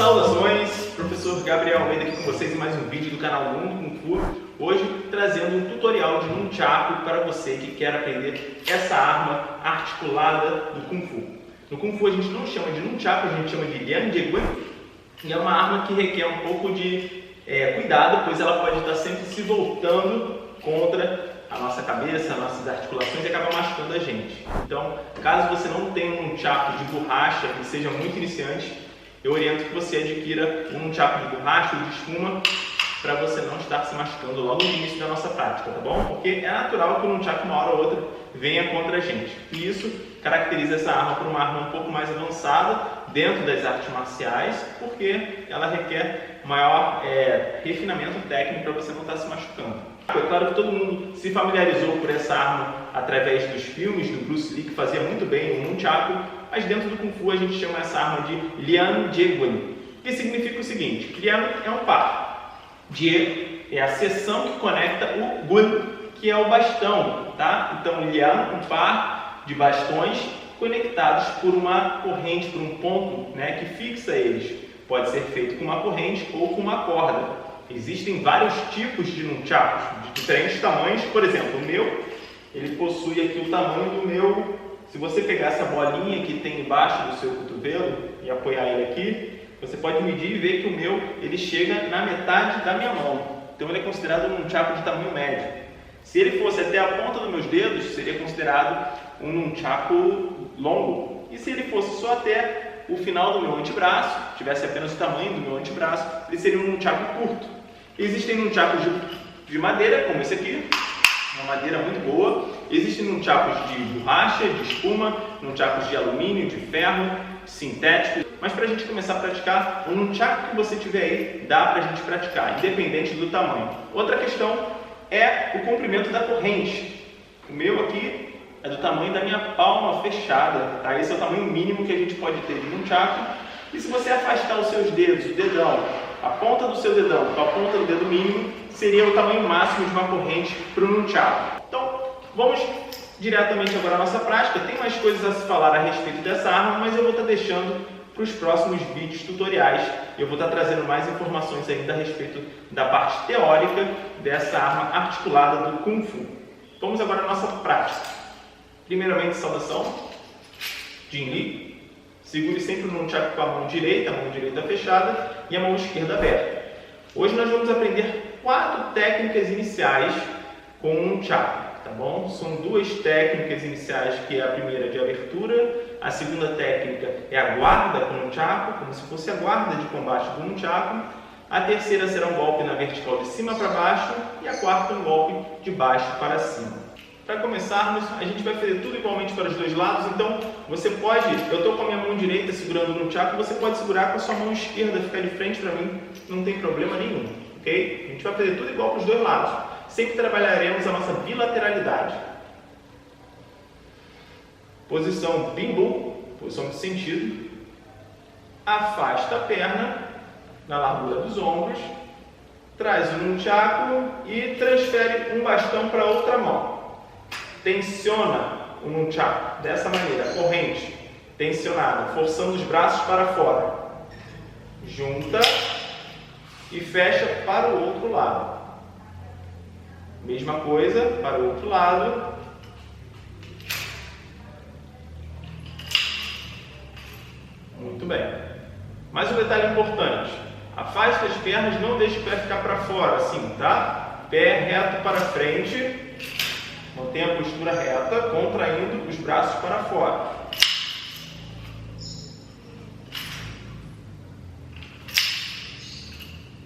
Saudações, professor Gabriel Almeida aqui com vocês em mais um vídeo do canal Mundo Kung Fu. Hoje trazendo um tutorial de Nunchaku para você que quer aprender essa arma articulada do Kung Fu. No Kung Fu a gente não chama de Nunchaku, a gente chama de Lian Jie Gui, e é uma arma que requer um pouco de cuidado, pois ela pode estar sempre se voltando contra a nossa cabeça, as nossas articulações e acaba machucando a gente. Então, caso você não tenha um nunchaku de borracha e seja muito iniciante, eu oriento que você adquira um nunchaku de borracha ou de espuma para você não estar se machucando logo no início da nossa prática, tá bom? Porque é natural que o nunchaku uma hora ou outra venha contra a gente. E isso caracteriza essa arma por uma arma um pouco mais avançada dentro das artes marciais, porque ela requer maior refinamento técnico para você não estar se machucando. É claro que todo mundo se familiarizou por essa arma através dos filmes do Bruce Lee, que fazia muito bem o nunchaku, mas dentro do Kung Fu a gente chama essa arma de Lian Jie Gui, que significa o seguinte: Lian é um par, Jie é a seção que conecta o Gui, que é o bastão, tá? Então Lian, um par de bastões conectados por uma corrente, por um ponto, que fixa eles. Pode ser feito com uma corrente ou com uma corda. Existem vários tipos de nunchakus, de diferentes tamanhos. Por exemplo, o meu, ele possui aqui o tamanho do meu. Se você pegar essa bolinha que tem embaixo do seu cotovelo e apoiar ele aqui, você pode medir e ver que o meu, ele chega na metade da minha mão. Então ele é considerado um nunchaku de tamanho médio. Se ele fosse até a ponta dos meus dedos, seria considerado um nunchaku longo. E se ele fosse só até o final do meu antebraço, tivesse apenas o tamanho do meu antebraço, ele seria um nunchaku curto. Existem nunchakus de madeira, como esse aqui, uma madeira muito boa. Existem nunchakus de borracha, de espuma, nunchakus de alumínio, de ferro, sintéticos. Mas para a gente começar a praticar, o nunchaku que você tiver aí, dá para a gente praticar, independente do tamanho. Outra questão é o comprimento da corrente. O meu aqui é do tamanho da minha palma fechada, tá? Esse é o tamanho mínimo que a gente pode ter de nunchaku. E se você afastar os seus dedos, o dedão, a ponta do seu dedão com a ponta do dedo mínimo, seria o tamanho máximo de uma corrente para o nunchaku. Então, vamos diretamente agora à nossa prática. Tem mais coisas a se falar a respeito dessa arma, mas eu vou estar deixando para os próximos vídeos tutoriais. Eu vou estar trazendo mais informações ainda a respeito da parte teórica dessa arma articulada do Kung Fu. Vamos agora à nossa prática. Primeiramente, saudação, Jin Li. Segure sempre o nunchaku com a mão direita fechada e a mão esquerda aberta. Hoje nós vamos aprender 4 técnicas iniciais com o nunchaku, tá bom? São 2 técnicas iniciais, que é a primeira de abertura, a segunda técnica é a guarda com o nunchaku, como se fosse a guarda de combate do nunchaku. A terceira será um golpe na vertical de cima para baixo e a quarta um golpe de baixo para cima. Para começarmos, a gente vai fazer tudo igualmente para os dois lados, então você pode, eu estou com a minha mão direita segurando o nunchaku, você pode segurar com a sua mão esquerda, ficar de frente para mim, não tem problema nenhum, ok? A gente vai fazer tudo igual para os dois lados, sempre trabalharemos a nossa bilateralidade. Posição Bimbo, posição de sentido, afasta a perna na largura dos ombros, traz o nunchaku e transfere um bastão para outra mão. Tensiona o nunchaku dessa maneira, corrente tensionada, forçando os braços para fora. Junta e fecha para o outro lado. Mesma coisa para o outro lado. Muito bem. Mais um detalhe importante. Afaste as pernas, não deixe o pé ficar para fora, assim, tá? Pé reto para frente. Mantenha a postura reta, contraindo os braços para fora.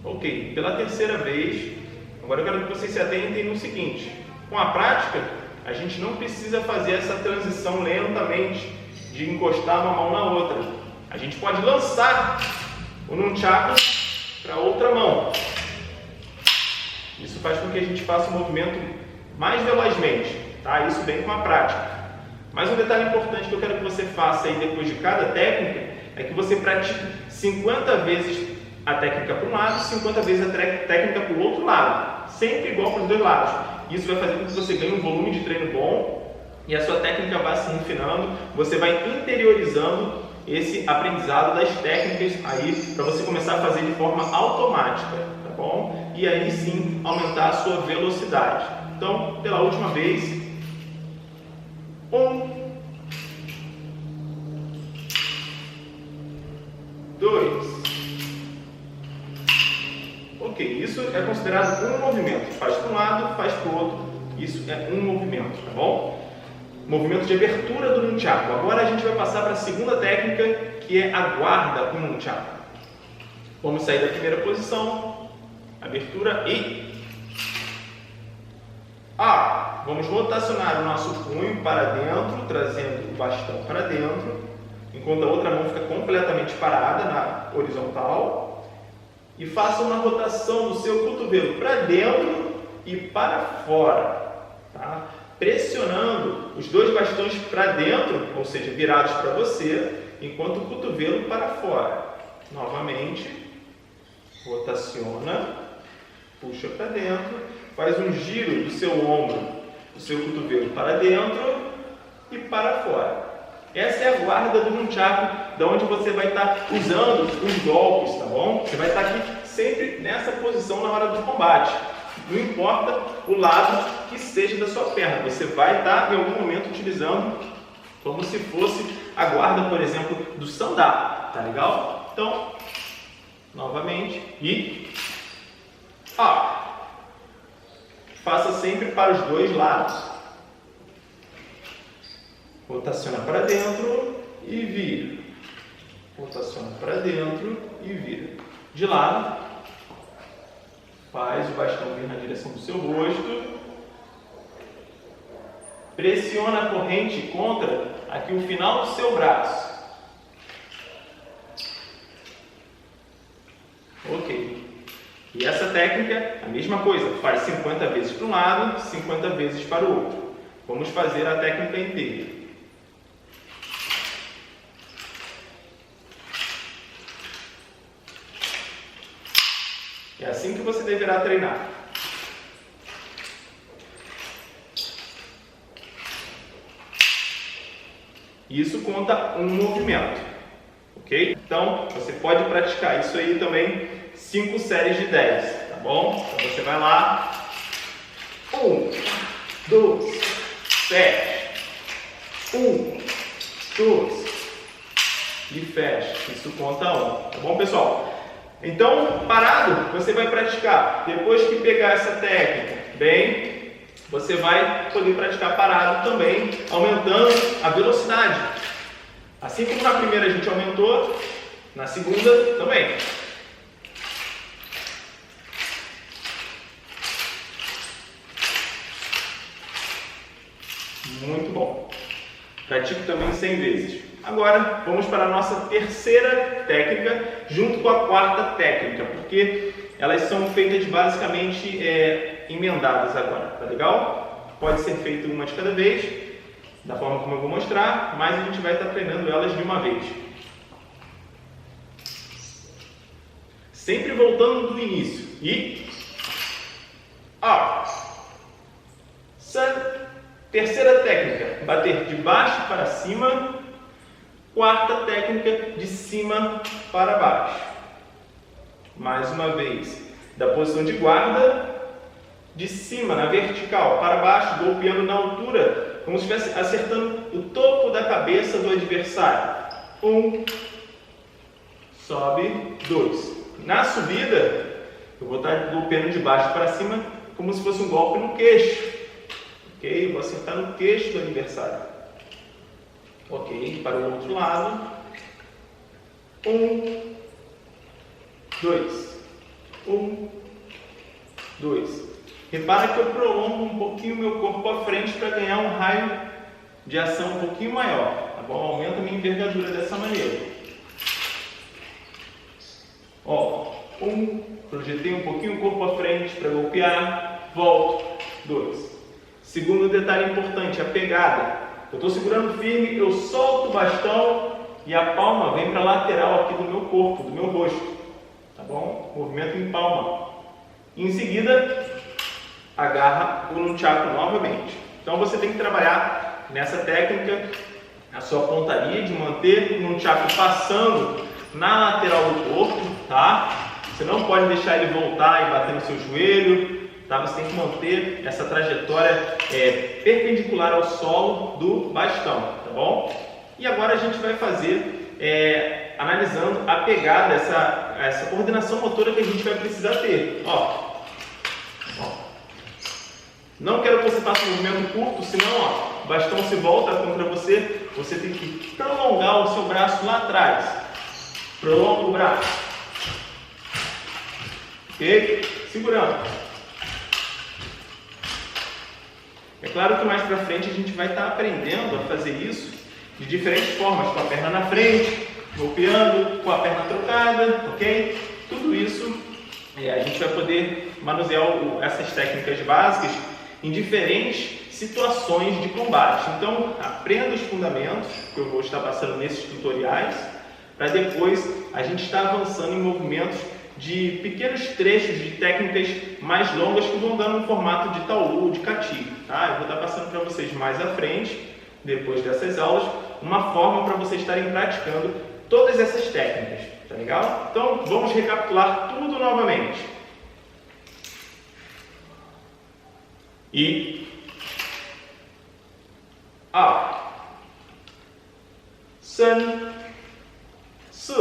Ok, pela terceira vez, agora eu quero que vocês se atentem no seguinte: com a prática, a gente não precisa fazer essa transição lentamente, de encostar uma mão na outra. A gente pode lançar o nunchaku para outra mão. Isso faz com que a gente faça o movimento mais velozmente, tá? Isso vem com a prática. Mas um detalhe importante que eu quero que você faça aí depois de cada técnica é que você pratique 50 vezes a técnica para um lado, 50 vezes a técnica para o outro lado, sempre igual para os dois lados. Isso vai fazer com que você ganhe um volume de treino bom e a sua técnica vai se refinando, você vai interiorizando esse aprendizado das técnicas aí para você começar a fazer de forma automática, tá bom? E aí sim aumentar a sua velocidade. Então, pela última vez, 1, 2. Ok, isso é considerado um movimento. Faz para um lado, faz para o outro. Isso é um movimento, tá bom? Movimento de abertura do nunchaku. Agora a gente vai passar para a segunda técnica, que é a guarda com nunchaku. Vamos sair da primeira posição, abertura e vamos rotacionar o nosso punho para dentro, trazendo o bastão para dentro, enquanto a outra mão fica completamente parada na horizontal. E faça uma rotação do seu cotovelo para dentro e para fora, tá? Pressionando os dois bastões para dentro, ou seja, virados para você, enquanto o cotovelo para fora. Novamente, rotaciona, puxa para dentro, faz um giro do seu ombro, do seu cotovelo para dentro e para fora. Essa é a guarda do nunchaku, da onde você vai estar usando os golpes, tá bom? Você vai estar aqui sempre nessa posição na hora do combate. Não importa o lado que seja da sua perna, você vai estar em algum momento utilizando como se fosse a guarda, por exemplo, do sandá, tá legal? Então, novamente, e faça sempre para os dois lados. Rotaciona para dentro e vira. Rotaciona para dentro e vira. De lado, faz o bastão vir na direção do seu rosto. Pressiona a corrente contra aqui o final do seu braço. Ok. E essa técnica, a mesma coisa, faz 50 vezes para um lado, 50 vezes para o outro. Vamos fazer a técnica inteira. É assim que você deverá treinar. Isso conta um movimento, ok? Então, você pode praticar isso aí também 5 séries de 10, tá bom? Então, você vai lá. 1, 2, 7. 1, 2. E fecha. Isso conta 1, tá bom, pessoal? Então, parado, você vai praticar. Depois que pegar essa técnica bem, você vai poder praticar parado também, aumentando a velocidade. Assim como na primeira a gente aumentou, na segunda também. Muito bom. Pratique também 100 vezes. Agora, vamos para a nossa terceira técnica, junto com a quarta técnica, porque elas são feitas basicamente emendadas agora, tá legal? Pode ser feito uma de cada vez, da forma como eu vou mostrar, mas a gente vai estar treinando elas de uma vez. Sempre voltando do início. E... Terceira técnica, bater de baixo para cima. Quarta técnica, de cima para baixo. Mais uma vez, da posição de guarda, de cima, na vertical, para baixo, golpeando na altura, como se estivesse acertando o topo da cabeça do adversário. 1, sobe, 2. Na subida, eu vou estar golpeando de baixo para cima, como se fosse um golpe no queixo. Ok? Vou acertar no queixo do adversário. Ok, para o outro lado. 1, 2. 1, 2. Repara que eu prolongo um pouquinho o meu corpo à frente para ganhar um raio de ação um pouquinho maior. Tá bom? Aumenta a minha envergadura dessa maneira. Projetei um pouquinho o corpo à frente para golpear. Volto. 2. Segundo detalhe importante, a pegada. Eu estou segurando firme, eu solto o bastão e a palma vem para a lateral aqui do meu corpo, do meu rosto. Tá bom? Movimento em palma. Em seguida, agarra o nunchaku novamente. Então você tem que trabalhar nessa técnica a sua pontaria, de manter o nunchaku passando na lateral do corpo, tá? Você não pode deixar ele voltar e bater no seu joelho, tá? Você tem que manter essa trajetória perpendicular ao solo do bastão, tá bom? E agora a gente vai fazer, analisando a pegada, essa coordenação motora que a gente vai precisar ter. Ó. Não quero que você faça um movimento curto, senão o bastão se volta contra você, você tem que prolongar o seu braço lá atrás. Prolonga o braço. Ok? Segurando. É claro que mais para frente a gente vai estar aprendendo a fazer isso de diferentes formas, com a perna na frente, golpeando, com a perna trocada, ok? Tudo isso a gente vai poder manusear essas técnicas básicas em diferentes situações de combate. Então, aprenda os fundamentos, que eu vou estar passando nesses tutoriais, para depois a gente estar avançando em movimentos de pequenos trechos de técnicas mais longas que vão dando um formato de taolu, de kati. Tá? Eu vou estar passando para vocês mais à frente, depois dessas aulas, uma forma para vocês estarem praticando todas essas técnicas. Tá legal? Então, vamos recapitular tudo novamente. E a sen se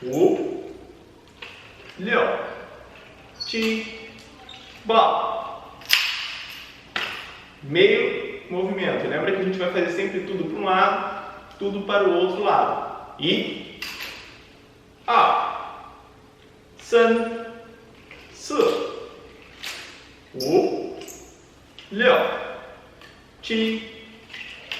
wu liu qi ba. Meio movimento. Lembra que a gente vai fazer sempre tudo para um lado, tudo para o outro lado. E a sen se wu liu qi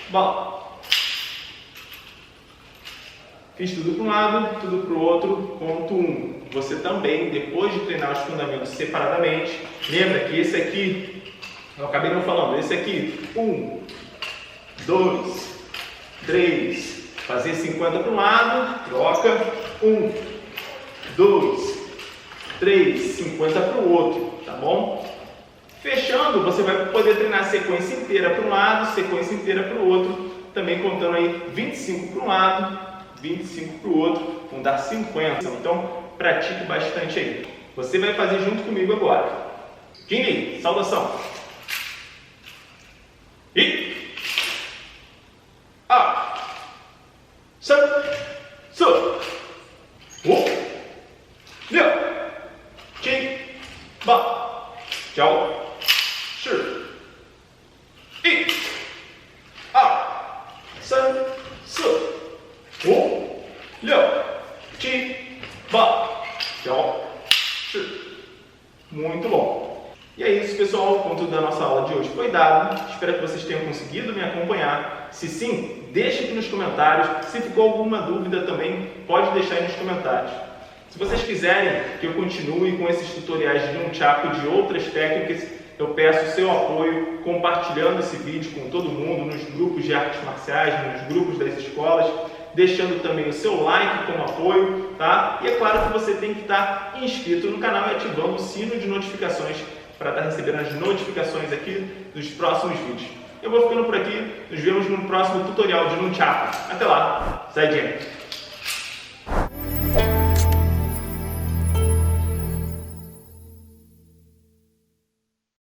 ba. Fiz tudo para um lado, tudo para o outro, ponto 1. Você também, depois de treinar os fundamentos separadamente, lembra que esse aqui, eu acabei não falando, esse aqui, 1, 2, 3, fazer 50 para um lado, troca, 1, 2, 3, 50 para o outro, tá bom? Fechando, você vai poder treinar a sequência inteira para um lado, sequência inteira para o outro, também contando aí 25 para um lado, 25 para o outro, vão dar 50. Então, pratique bastante aí. Você vai fazer junto comigo agora. Jinli, saudação. E a sen se wu liu qi ba jiao shi yi a sen se wu liu qi ba jiao shi. Muito bom. E é isso, pessoal, o conteúdo da nossa aula de hoje foi dado. Espero que vocês tenham conseguido me acompanhar. Se sim, deixe aqui nos comentários. Se ficou alguma dúvida também, pode deixar aí nos comentários. Se vocês quiserem que eu continue com esses tutoriais de nunchaku e de outras técnicas, eu peço o seu apoio compartilhando esse vídeo com todo mundo, nos grupos de artes marciais, nos grupos das escolas, deixando também o seu like como apoio, tá? E é claro que você tem que estar inscrito no canal e ativando o sino de notificações para estar recebendo as notificações aqui dos próximos vídeos. Eu vou ficando por aqui, nos vemos no próximo tutorial de nunchaku. Até lá, sai gente!